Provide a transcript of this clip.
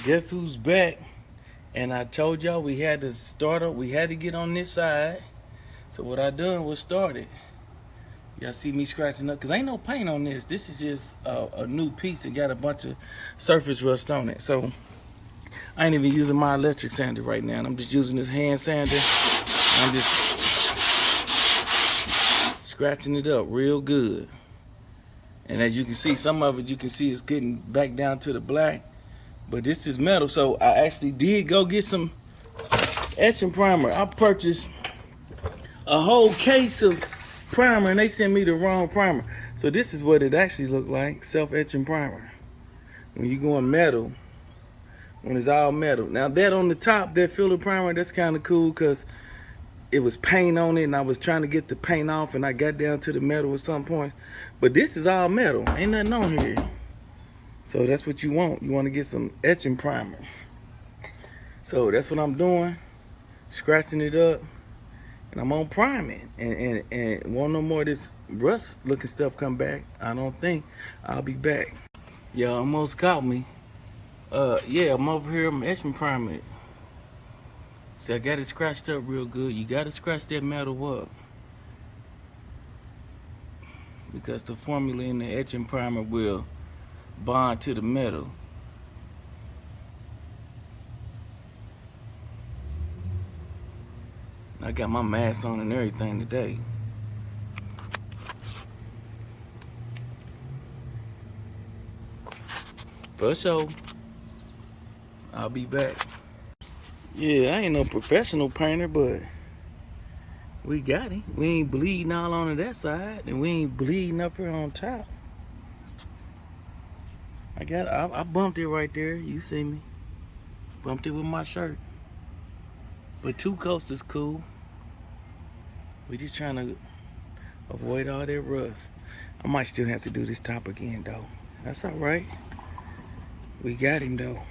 Guess who's back? And I told y'all we had to start up. We had to get on this side. So what I done was started. Y'all see me scratching up, cause ain't no paint on this. This is just a new piece and got a bunch of surface rust on it. So I ain't even using my electric sander right now. I'm just using this hand sander. I'm just scratching it up real good. And as you can see, some of it you can see is getting back down to the black. But this is metal, so I actually did go get some etching primer. I purchased a whole case of primer and they sent me the wrong primer. So this is what it actually looked like, self-etching primer. When you go in metal, when it's all metal. Now that on the top, that filler primer, that's kind of cool because it was paint on it and I was trying to get the paint off and I got down to the metal at some point. But this is all metal, ain't nothing on here. So that's what you want. You want to get some etching primer. So that's what I'm doing, scratching it up. And I'm on priming, and won't no more of this rust looking stuff come back. I don't think. I'll be back. Y'all almost caught me. Yeah, I'm over here. I'm etching priming it. See, I got it scratched up real good. You got to scratch that metal up because the formula in the etching primer will bond to the metal. I got my mask on and everything today. For sure. I'll be back. Yeah, I ain't no professional painter, but we got him. We ain't bleeding all on that side, and we ain't bleeding up here on top. I bumped it right there. You see me. Bumped it with my shirt. But 2 coats is cool. We just trying to avoid all that rust. I might still have to do this top again, though. That's all right. We got him, though.